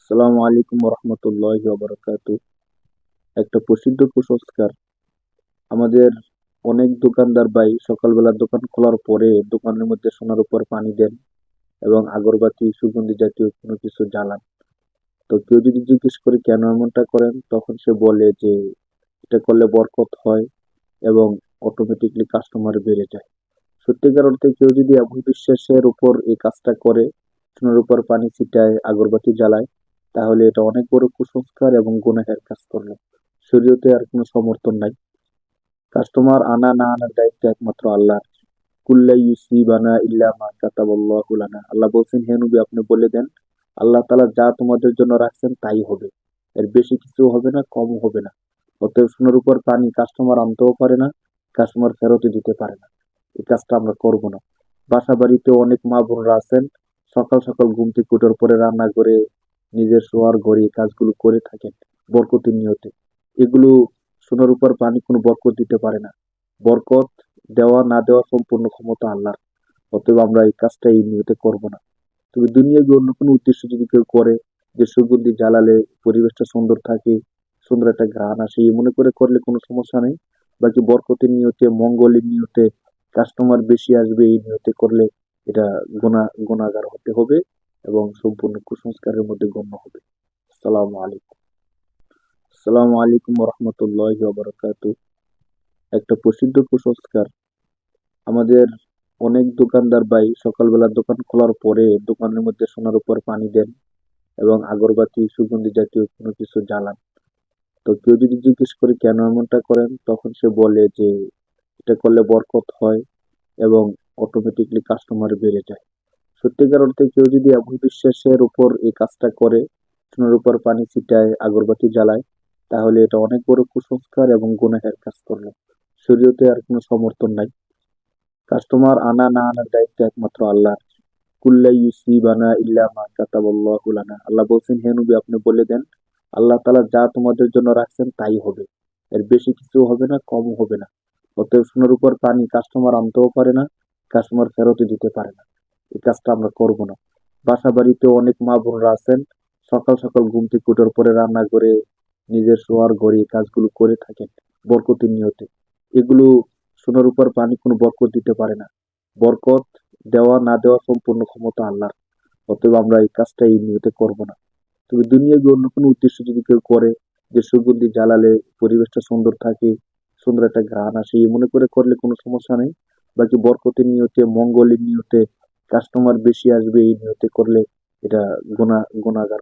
আসসালামু আলাইকুম রহমতুল্লাহি ওয়া একটা প্রসিদ্ধ কুসংস্কার আমাদের অনেক দোকানদার ভাই সকালবেলা দোকান খোলার পরে দোকানের মধ্যে সোনার উপর পানি দেন এবং আগরবাতি সুগন্ধি জাতীয় কোনো কিছু জ্বালান। তো কেউ যদি জিজ্ঞেস করে কেন এমনটা করেন, তখন সে বলে যে এটা করলে বরকত হয় এবং অটোমেটিকলি কাস্টমার বেড়ে যায়। সত্যিকার অর্থে কেউ যদি এমন বিশ্বাসের উপর এই কাজটা করে, সোনার উপর পানি ছিটায় আগরবাতি জ্বালায়, তাহলে এটা অনেক বড় কুসংস্কার এবং গুনাহের কাজ করলো। শরীয়তে আর কোনো সমর্থন নাই। কাস্টমার আনা না আনার দায়িত্ব একমাত্র আল্লাহর। কুল্লা ইউসিবানা ইল্লা মা কাতাবাল্লাহু লানা। আল্লাহ বলছেন, হে নবী আপনি বলে দেন, আল্লাহ তাআলা যা তোমাদের জন্য রাখছেন তাই হবে। এর বেশি কিছু হবে না, কমও হবে না। অতএব সোনার উপর পানি কাস্টমার আনতেও পারে না, কাস্টমার ফেরতও দিতে পারে না। এই কাজটা আমরা করব না। বাসা বাড়িতে অনেক মা বোনরা আছেন, সকাল সকাল ঘুম থেকে ওঠার পরে রান্না করে নিজের শোয়ার ঘরে এই কাজগুলো করে থাকেন বরকতের নিয়তে। এগুলো সোনার উপর পানি কোনো বরকত দিতে পারে না। বরকত দেওয়া না দেওয়া সম্পূর্ণ ক্ষমতা আল্লাহর। অতএব আমরা এই কাজটা এই নিয়তে করব না। তবে দুনিয়াবি অন্য কোনো উদ্দেশ্য যদি কেউ করে, যে সুগন্ধি জ্বালালে পরিবেশটা সুন্দর থাকে, সুন্দর একটা ঘ্রাণ আসে, এই মনে করে করলে কোনো সমস্যা নেই। বাকি বরকতের নিয়তে, মঙ্গলের নিয়তে, কাস্টমার বেশি আসবে এই নিয়তে করলে এটা গুনাহগার হতে হবে এবং সম্পূর্ণ কুসংস্কারের মধ্যে গণ্য হবে। আসসালামু আলাইকুম। আসসালামু আলাইকুম রহমতুল্লাহি ওয়া একটা প্রসিদ্ধ কুসংস্কার আমাদের অনেক দোকানদার ভাই সকালবেলা দোকান খোলার পরে দোকানের মধ্যে সোনার উপর পানি দেন এবং আগরবাতি সুগন্ধি জাতীয় কোনো কিছু জ্বালান। তো কেউ যদি জিজ্ঞেস করে কেন এমনটা করেন, তখন সে বলে যে এটা করলে বরকত হয় এবং অটোমেটিকলি কাস্টমার বেড়ে যায়। সত্যিকার অর্থে কেউ যদি এমন বিশ্বাসের উপর এই কাজটা করে, সোনার উপর পানি ছিটায় আগরবাতি জ্বালায়, তাহলে এটা অনেক বড় কুসংস্কার এবং গুনাহের কাজ করলো। শরীয়তে আর কোনো সমর্থন নাই। কাস্টমার আনা না আনার দায়িত্ব একমাত্র আল্লাহর। কুল্লা ইউসিবানা ইল্লা মা কাতাবাল্লাহু লানা। আল্লাহ বলছেন, হে নবী আপনি বলে দেন, আল্লাহ তাআলা যা তোমাদের জন্য রাখছেন তাই হবে। এর বেশি কিছু হবে না, কমও হবে না। অতএব সোনার উপর পানি কাস্টমার আনতেও পারে না, কাস্টমার ফেরতও দিতে পারে না। এই কাজটা আমরা করব না। বাসা বাড়িতে অনেক মা বোনরা আছেন, সকাল সকাল ঘুম থেকে ওঠার পরে রান্না করে নিজের শোয়ার ঘরে এই কাজগুলো করে থাকেন বরকতের নিয়তে। এগুলো সোনার উপর পানি কোনো বরকত দিতে পারে না। বরকত দেওয়া না দেওয়া সম্পূর্ণ ক্ষমতা আল্লাহর। অতএব আমরা এই কাজটা এই নিয়তে করব না। তবে দুনিয়াবি অন্য কোনো উদ্দেশ্য যদি কেউ করে, যে সুগন্ধি জ্বালালে পরিবেশটা সুন্দর থাকে, সুন্দর একটা ঘ্রাণ আসে, এই মনে করে করলে কোনো সমস্যা নেই। বাকি বরকতের নিয়তে, মঙ্গলের নিয়তে, কাস্টমার বেশি আসবে এই নিয়তে করলে এটা গুনাহগার